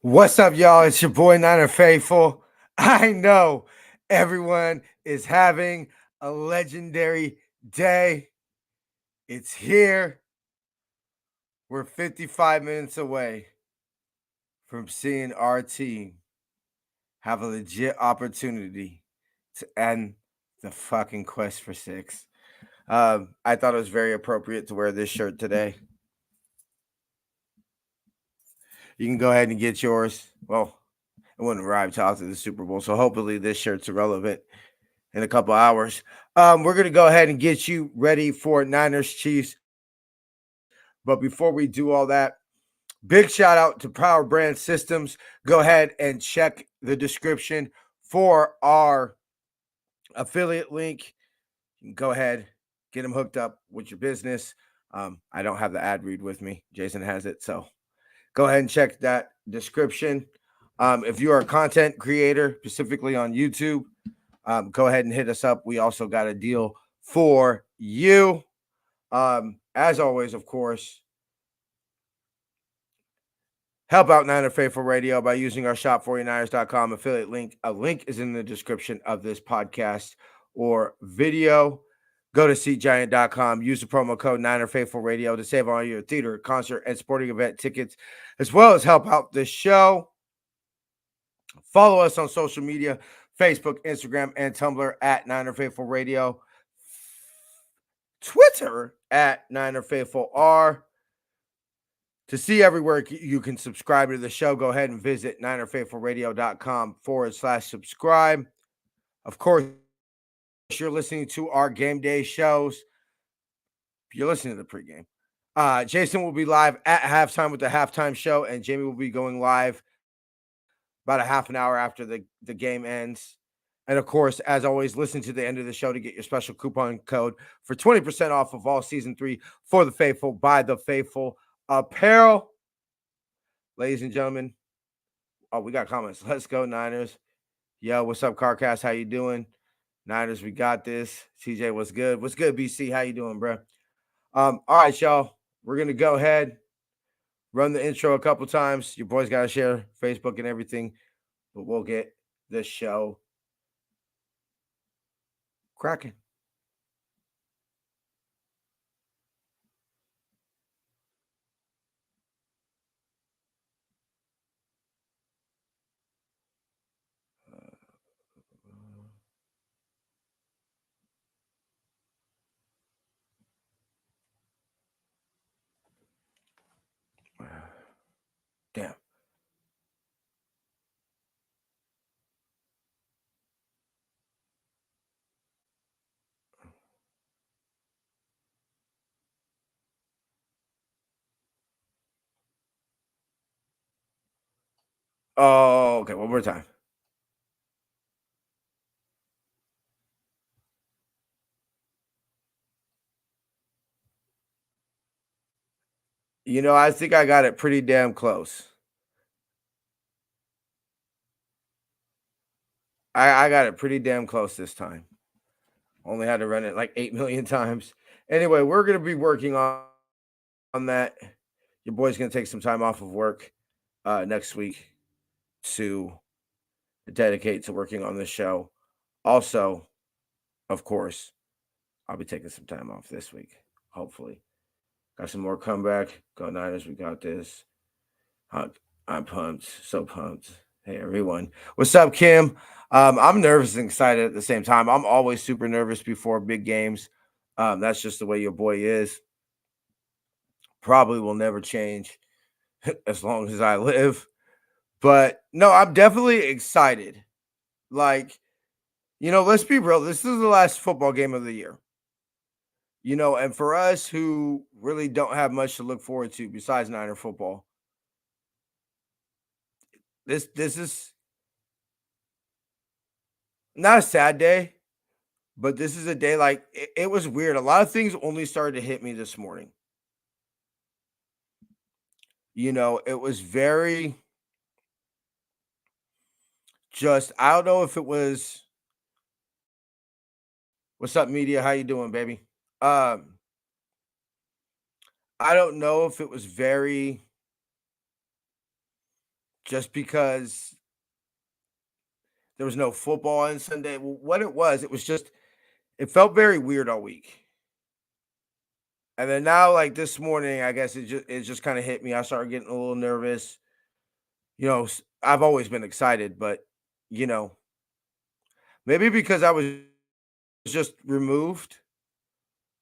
What's up, y'all? It's your boy Niner Faithful. I know everyone is having a legendary day. It's here. We're 55 minutes away from seeing our team have a legit opportunity to end the fucking quest for six. I thought it was very appropriate to wear this shirt today. You can go ahead and get yours. Well, it wouldn't arrive till after the Super Bowl, so hopefully this shirt's irrelevant in a couple hours. We're going to go ahead and get you ready for Niners Chiefs. But before we do all that, big shout out to Power Brand Systems. Go ahead and check the description for our affiliate link. You can go ahead, get them hooked up with your business. I don't have the ad read with me. Jason has it. So go ahead and check that description. If you are a content creator, specifically on YouTube, go ahead and hit us up. We also got a deal for you. As always, of course, help out Niner Faithful Radio by using our shop49ers.com affiliate link. A link is in the description of this podcast or video. Go to SeatGiant.com. Use the promo code Niner Faithful Radio to save on your theater, concert, and sporting event tickets, as well as help out the show. Follow us on social media, Facebook, Instagram, and Tumblr at Niner Faithful Radio. Twitter at Niner Faithful R. To see everywhere you can subscribe to the show, go ahead and visit NinerFaithfulRadio.com/subscribe. Of course, you're listening to our game day shows. You're listening to the pregame. Jason will be live at halftime with the halftime show, and Jamie will be going live about a half an hour after the game ends. And of course, as always, listen to the end of the show to get your special coupon code for 20% off of all season 3 for the Faithful by the Faithful apparel. Ladies and gentlemen, we got comments. Let's go, Niners. Yo, what's up, CarCast? How you doing? Niners, we got this. TJ, what's good? What's good, BC? How you doing, bro? All right, y'all. We're going to go ahead, run the intro a couple times. Your boys got to share Facebook and everything, but we'll get this show cracking. Damn. Oh, okay. One more time. You know, I think I got it pretty damn close. I got it pretty damn close this time. Only had to run it like 8 million times. Anyway, we're going to be working on that. Your boy's going to take some time off of work next week to dedicate to working on this show. Also, of course, I'll be taking some time off this week, hopefully. Got some more comeback. Go Niners, we got this. I'm pumped, so pumped. Hey, everyone. What's up, Kim? I'm nervous and excited at the same time. I'm always super nervous before big games. That's just the way your boy is. Probably will never change as long as I live. But no, I'm definitely excited. Like, let's be real. This is the last football game of the year. And for us who really don't have much to look forward to besides Niner football, this is not a sad day, but this is a day like it was weird. A lot of things only started to hit me this morning. It was very just, I don't know if it was, what's up, media? How you doing, baby? I don't know if it was very just because there was no football on Sunday. What it was just it felt very weird all week. And then now, like this morning, I guess it just kind of hit me. I started getting a little nervous. I've always been excited, but you know, maybe because I was just removed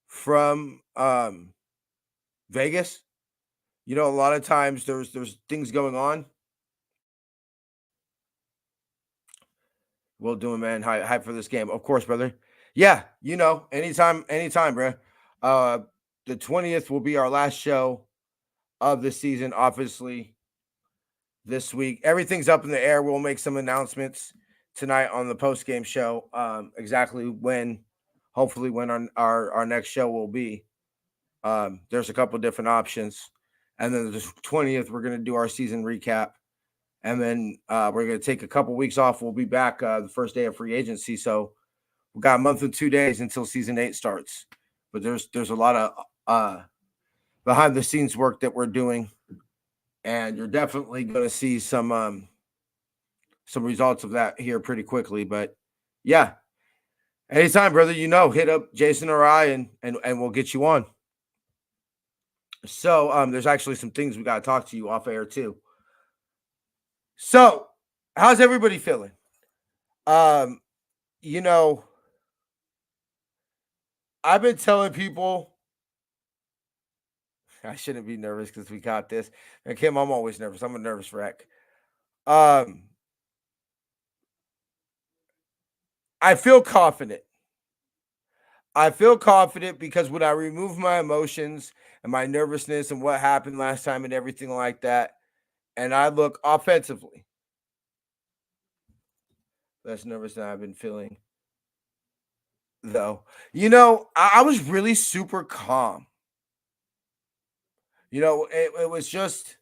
from Vegas. A lot of times there's things going on. Well doing, man. Hype for this game. Of course, brother. Yeah, anytime, bro. Uh the 20th will be our last show of the season, obviously, this week. Everything's up in the air. We'll make some announcements tonight on the post game show. Exactly when, hopefully, when our next show will be. There's a couple different options, and then the 20th we're gonna do our season recap, and then we're gonna take a couple weeks off. We'll be back the first day of free agency, so we got a month and 2 days until season 8 starts. But there's a lot of behind the scenes work that we're doing, and you're definitely going to see some results of that here pretty quickly. But yeah, anytime, brother, hit up Jason or I, and we'll get you on. So there's actually some things we got to talk to you off air too. So how's everybody feeling? I've been telling people I shouldn't be nervous because we got this. And Kim, I'm always nervous. I'm a nervous wreck. I feel confident. I feel confident because when I remove my emotions and my nervousness and what happened last time and everything like that, and I look offensively, less nervous than I've been feeling, though. I was really super calm. It was just,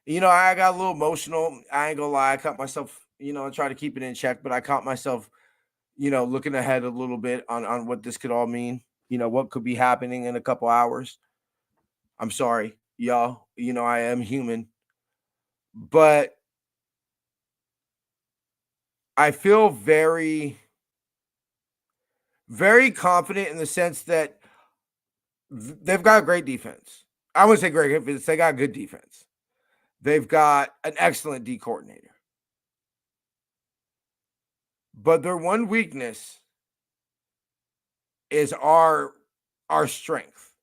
I got a little emotional. I ain't gonna lie. I caught myself, I try to keep it in check, but I caught myself, looking ahead a little bit on what this could all mean, what could be happening in a couple hours. I'm sorry, y'all. I am human, but I feel very, very confident in the sense that they've got great defense. I wouldn't say great defense. They got good defense. They've got an excellent D coordinator. But their one weakness is our strength.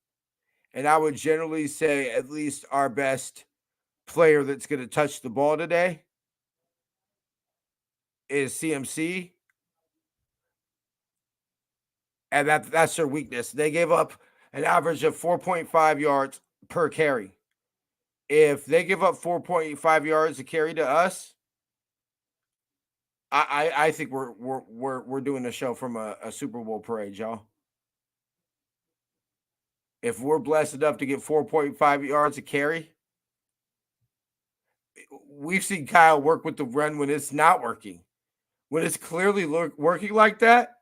And I would generally say at least our best player that's going to touch the ball today is CMC. And that's their weakness. They gave up an average of 4.5 yards per carry. If they give up 4.5 yards a carry to us, I think we're doing a show from a Super Bowl parade, y'all. If we're blessed enough to get 4.5 yards a carry, we've seen Kyle work with the run when it's not working. When it's clearly working like that,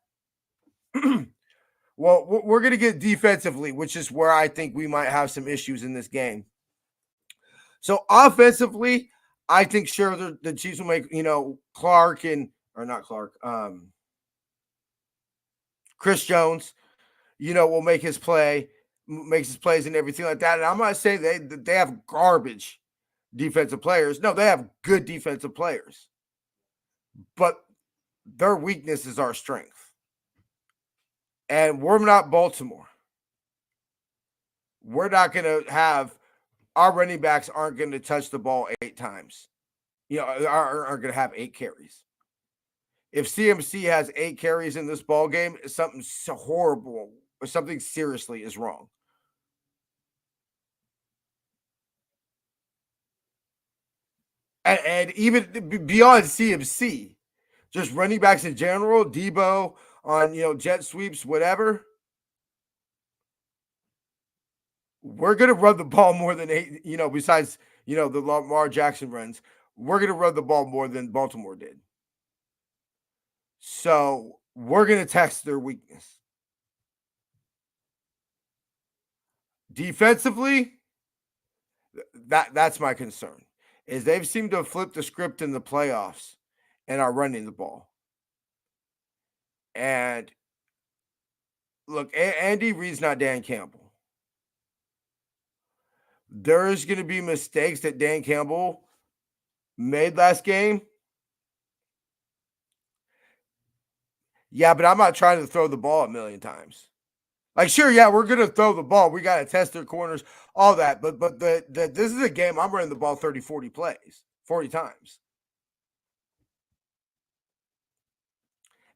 well, we're going to get defensively, which is where I think we might have some issues in this game. So offensively, I think sure the Chiefs will make, Clark or not Clark, Chris Jones, will make his plays and everything like that. And I'm not saying they have garbage defensive players. No, they have good defensive players. But their weakness is our strength. And we're not Baltimore. We're not going to have our running backs aren't going to touch the ball 8 times. Aren't going to have 8 carries. If CMC has 8 carries in this ball game, something so horrible or something seriously is wrong. And even beyond CMC, just running backs in general, Debo on jet sweeps, whatever. We're gonna run the ball more than 8. Besides the Lamar Jackson runs, we're gonna run the ball more than Baltimore did. So we're gonna test their weakness. Defensively, that's my concern. is they've seemed to flip the script in the playoffs and are running the ball. And look, Andy Reid's not Dan Campbell. There's going to be mistakes that Dan Campbell made last game. Yeah, but I'm not trying to throw the ball a million times. Like, sure, yeah, we're going to throw the ball. We got to test their corners, all that. But this is a game I'm running the ball 30, 40 plays, 40 times.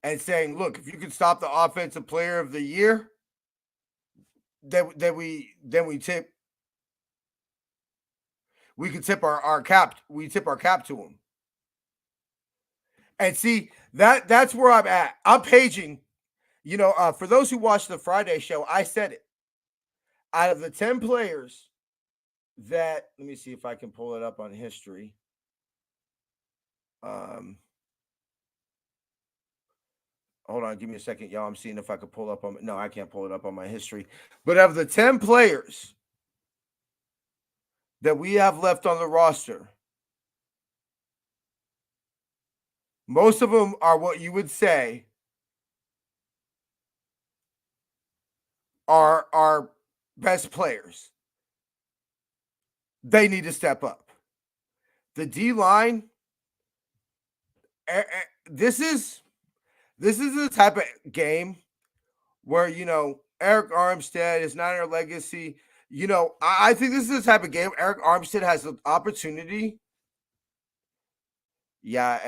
And saying, look, if you can stop the offensive player of the year, then we tip. We can tip our cap. We tip our cap to him. And see, that's where I'm at. I'm paging. For those who watched the Friday show, I said it. Out of the 10 players let me see if I can pull it up on history. Hold on, give me a second, y'all. I'm seeing if I can pull up on. No, I can't pull it up on my history. But of the 10 players that we have left on the roster, most of them are what you would say are our best players. They need to step up. The D line. This is the type of game where Eric Armstead is not our legacy. I think this is the type of game Eric Armstead has an opportunity. Yeah,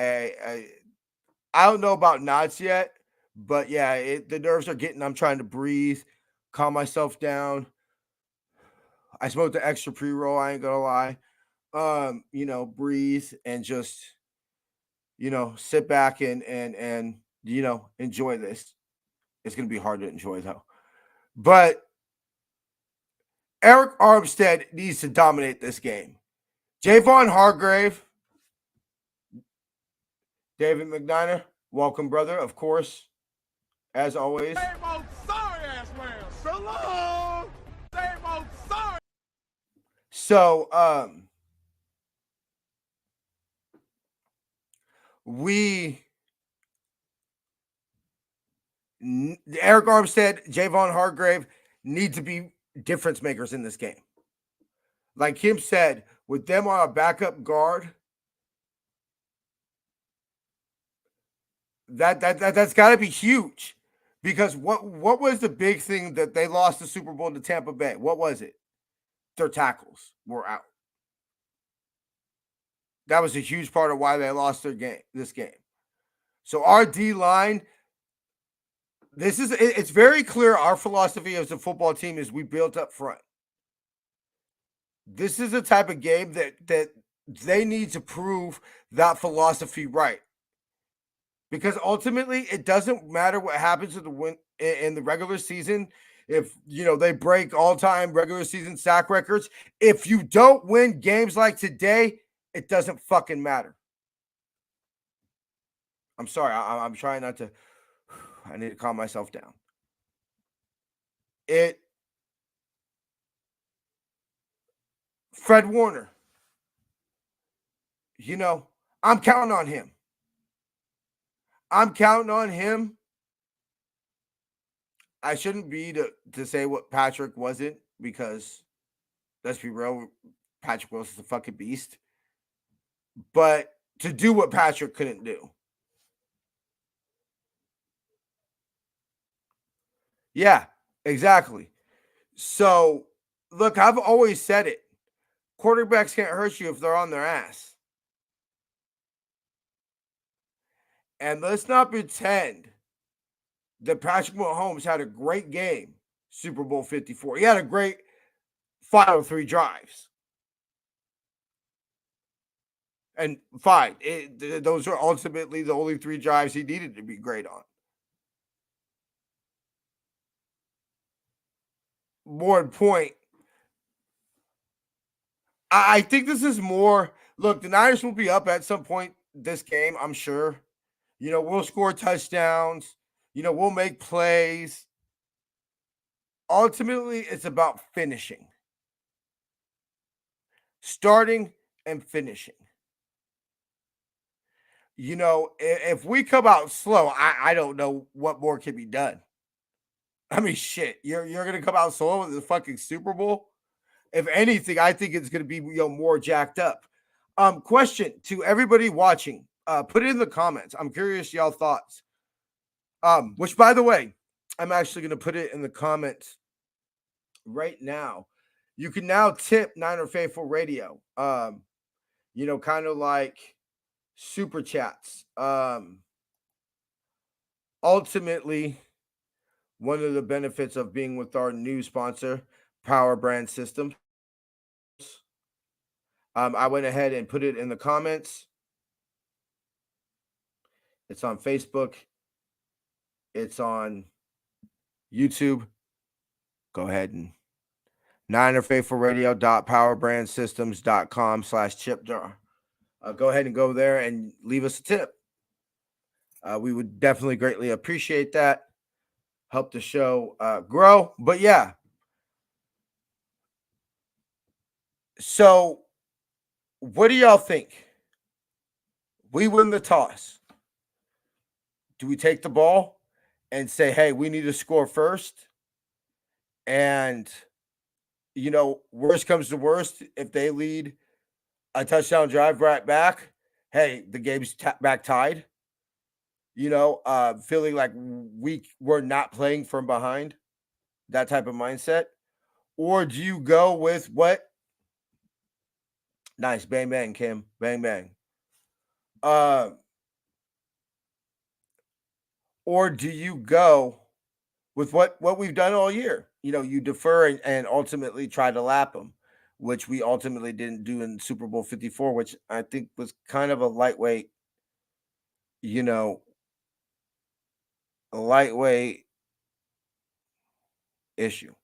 I don't know about knots yet, but yeah, the nerves are getting. I'm trying to breathe, calm myself down. I smoked the extra pre-roll. I ain't gonna lie. Breathe and just sit back and enjoy this. It's gonna be hard to enjoy though, but Eric Armstead needs to dominate this game. Javon Hargrave, David McNiner, welcome, brother. Of course, as always. Same old sorry ass man. So long. Same old sorry. So, Eric Armstead, Javon Hargrave need to be difference makers in this game. Like Kim said, with them on a backup guard, that's got to be huge. Because what was the big thing that they lost the Super Bowl to Tampa Bay? What was it? Their tackles were out. That was a huge part of why they lost this game. So our D line, it's very clear our philosophy as a football team is we built up front. This is a type of game that they need to prove that philosophy right. Because ultimately, it doesn't matter what happens in the regular season. If they break all-time regular season sack records, if you don't win games like today, it doesn't fucking matter. I'm sorry. I'm trying not to. I need to calm myself down. Fred Warner. I'm counting on him. I shouldn't be to say what Patrick wasn't, because let's be real, Patrick Wilson's a fucking beast. But to do what Patrick couldn't do. Yeah, exactly. So, look, I've always said it. Quarterbacks can't hurt you if they're on their ass. And let's not pretend that Patrick Mahomes had a great game, Super Bowl 54. He had a great final 3 drives. And fine, those are ultimately the only 3 drives he needed to be great on. More point, I think this is more. Look, the Niners will be up at some point this game, I'm sure. We'll score touchdowns. We'll make plays. Ultimately, it's about finishing. Starting and finishing. If we come out slow, I don't know what more can be done. I mean, shit, you're gonna come out slow with the fucking Super Bowl. If anything, I think it's gonna be more jacked up. Question to everybody watching. Put it in the comments. I'm curious y'all thoughts. Which by the way, I'm actually gonna put it in the comments right now. You can now tip Niner Faithful Radio. Kind of like super chats. Ultimately, one of the benefits of being with our new sponsor, Power Brand Systems. I went ahead and put it in the comments. It's on Facebook. It's on YouTube. Go ahead and NinerFaithfulRadio.PowerBrandSystems.com/chipjar. Go ahead and go there and leave us a tip. We would definitely greatly appreciate that. Help the show grow. But yeah. So what do y'all think? We win the toss. Do we take the ball and say, hey, we need to score first? And, worst comes to worst, if they lead a touchdown drive right back, hey, the game's back tied. Feeling like we're not playing from behind, that type of mindset. Or do you go with what? Nice. Bang, bang, Kim. Bang, bang. Or do you go with what we've done all year? You defer and ultimately try to lap them, which we ultimately didn't do in Super Bowl 54, which I think was kind of a lightweight issue.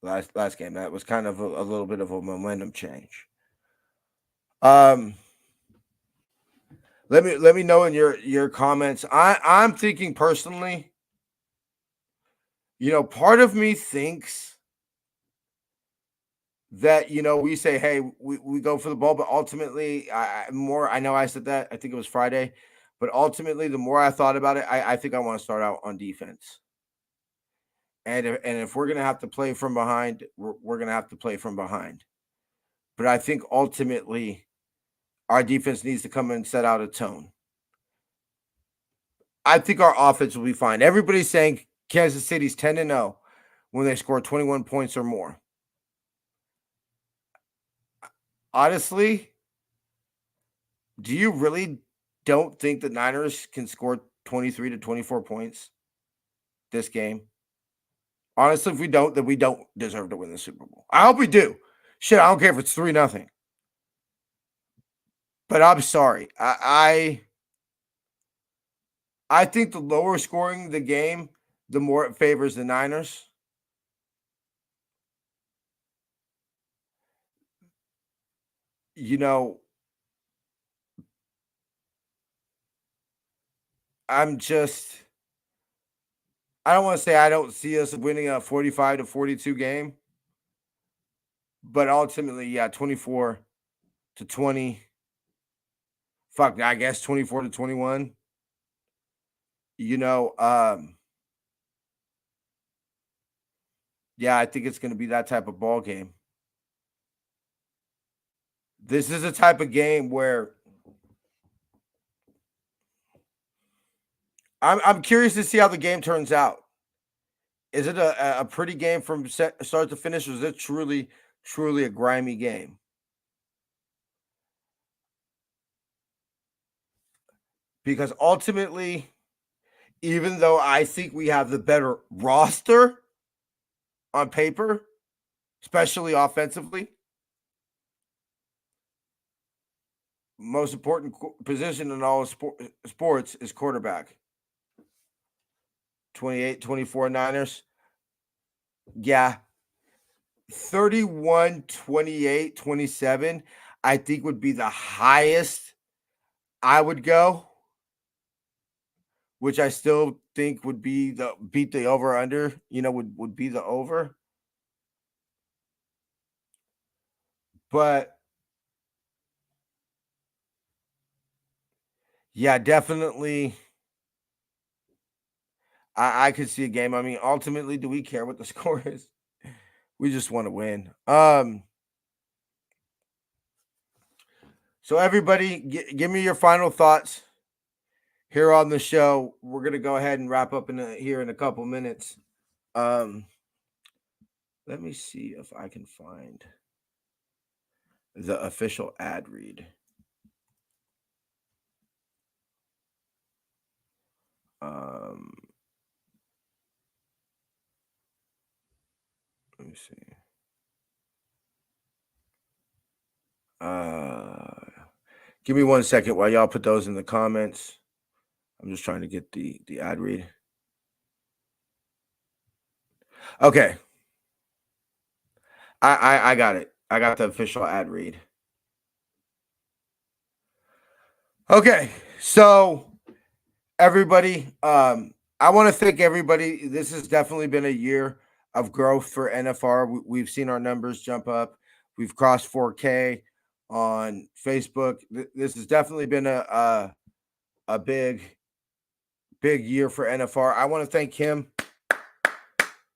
Last game, that was kind of a little bit of a momentum change. Let me know in your comments. I'm thinking personally, part of me thinks that we say, hey, we go for the ball, but ultimately, I know I said that, I think it was Friday, but ultimately, the more I thought about it, I think I want to start out on defense. And if we're gonna have to play from behind, we're gonna have to play from behind. But I think ultimately, our defense needs to come and set out a tone. I think our offense will be fine. Everybody's saying Kansas City's 10-0 when they score 21 points or more. Honestly, do you really don't think the Niners can score 23 to 24 points this game? Honestly, if we don't, then we don't deserve to win the Super Bowl. I hope we do. Shit, I don't care if it's 3-0. But I'm sorry. I think the lower scoring the game, the more it favors the Niners. I don't want to say I don't see us winning a 45 to 42 game, but ultimately, yeah, 24 to 20. Fuck, I guess 24 to 21. Yeah, I think it's going to be that type of ball game. This is a type of game where I'm curious to see how the game turns out. Is it a pretty game from start to finish, or is it truly a grimy game? Because ultimately, even though I think we have the better roster on paper, especially offensively, most important position in all sports is quarterback. 28-24 Niners. Yeah. 31-28-27, I think would be the highest I would go, which I still think would be beat the over under, would be the over. But Yeah, definitely. I could see a game. I mean, ultimately, do we care what the score is? We just want to win. So everybody, give me your final thoughts here on the show. We're gonna go ahead and wrap up here in a couple minutes. Um, let me see if I can find the official ad read. Um, let me see. Give me 1 second while y'all put those in the comments. I'm just trying to get the ad read. Okay. I got it. I got the official ad read. Okay. So everybody, I want to thank everybody. This has definitely been a year of growth for NFR. We've seen our numbers jump up. We've crossed 4K on Facebook. This has definitely been a big year for NFR. I want to thank him.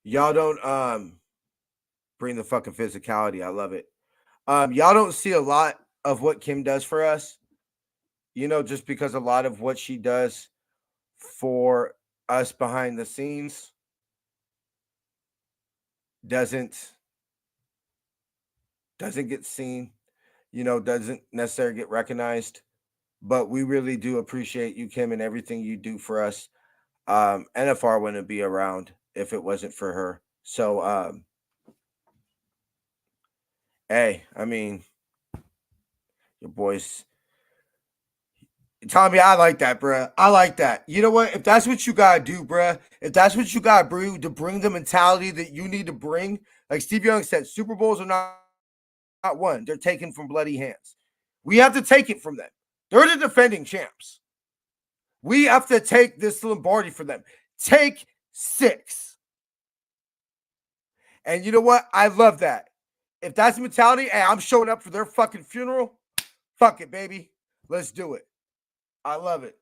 Y'all don't bring the fucking physicality. I love it. Y'all don't see a lot of what Kim does for us, just because a lot of what she does for us behind the scenes doesn't get seen, doesn't necessarily get recognized. But we really do appreciate you, Kim, and everything you do for us. NFR wouldn't be around if it wasn't for her. So, hey, I mean, your boys. Tommy, I like that, bruh. I like that. You know what? If that's what you gotta do, bruh, if that's what you gotta bring to bring the mentality that you need to bring, like Steve Young said, Super Bowls are not won. They're taken from bloody hands. We have to take it from them. They're the defending champs. We have to take this Lombardi for them. Take 6. And you know what? I love that. If that's the mentality, hey, I'm showing up for their fucking funeral. Fuck it, baby. Let's do it. I love it.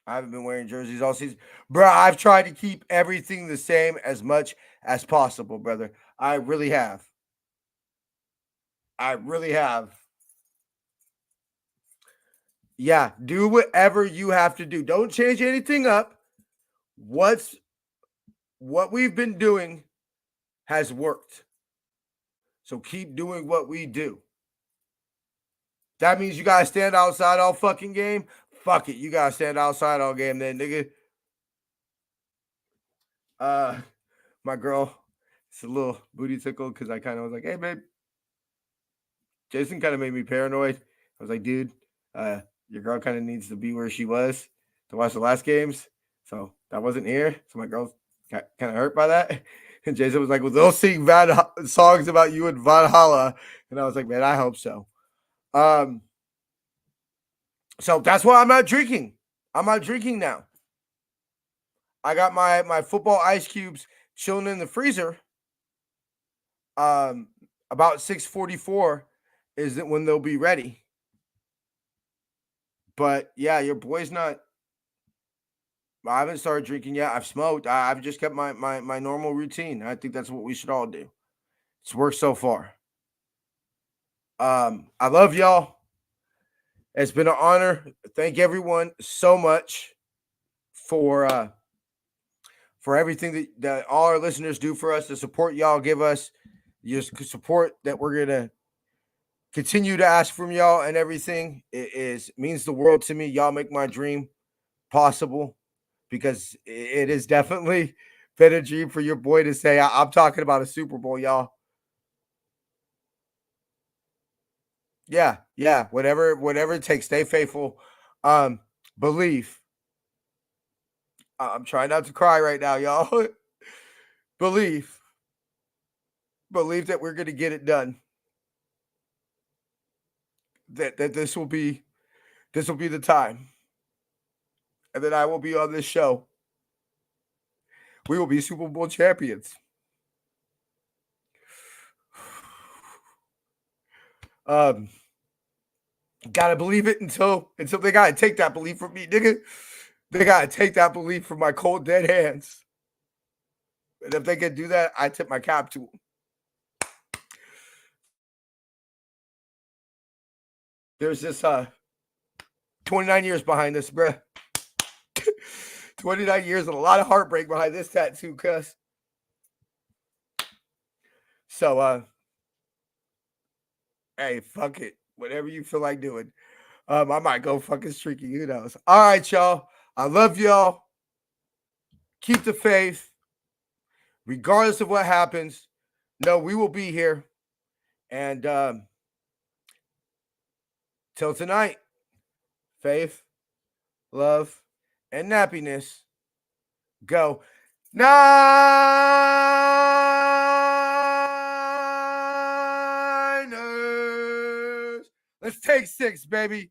I haven't been wearing jerseys all season. Bro, I've tried to keep everything the same as much as possible, brother. I really have. I really have. Yeah, do whatever you have to do. Don't change anything up. What we've been doing has worked. So keep doing what we do. That means you gotta stand outside all fucking game. Fuck it, you gotta stand outside all game then, nigga. My girl, it's a little booty tickle because I kind of was like, hey babe. Jason kind of made me paranoid. I was like, dude, your girl kind of needs to be where she was to watch the last games. So that wasn't here. So my girl's kind of hurt by that. And Jason was like, well, they'll sing songs about you in Valhalla. And I was like, man, I hope so. So that's why I'm not drinking. I'm not drinking now. I got my football ice cubes chilling in the freezer. About 6:44 is it when they'll be ready. But yeah, your boy's not. I haven't started drinking yet. I've smoked. I've just kept my normal routine. I think that's what we should all do. It's worked so far. I love y'all. It's been an honor. Thank everyone so much for everything that all our listeners do for us, the support y'all give us, just support that we're gonna continue to ask from y'all and everything. It means the world to me. Y'all make my dream possible because it is definitely been a dream for your boy to say, I'm talking about a Super Bowl, y'all. Yeah, whatever it takes. Stay faithful. Believe. I'm trying not to cry right now, y'all. Believe that we're gonna get it done. That this will be the time. And then I will be on this show. We will be Super Bowl champions. Um Gotta believe it until they gotta take that belief from me, nigga. They gotta take that belief from my cold dead hands. And if they can do that, I tip my cap to them. There's this 29 years behind this, bruh. 29 years and a lot of heartbreak behind this tattoo, cuz. So hey, fuck it. Whatever you feel like doing. I might go fucking streaky. Who knows? All right, y'all. I love y'all. Keep the faith. Regardless of what happens, no, we will be here. And till tonight, faith, love, and nappiness. Go. Niners. Let's take 6, baby.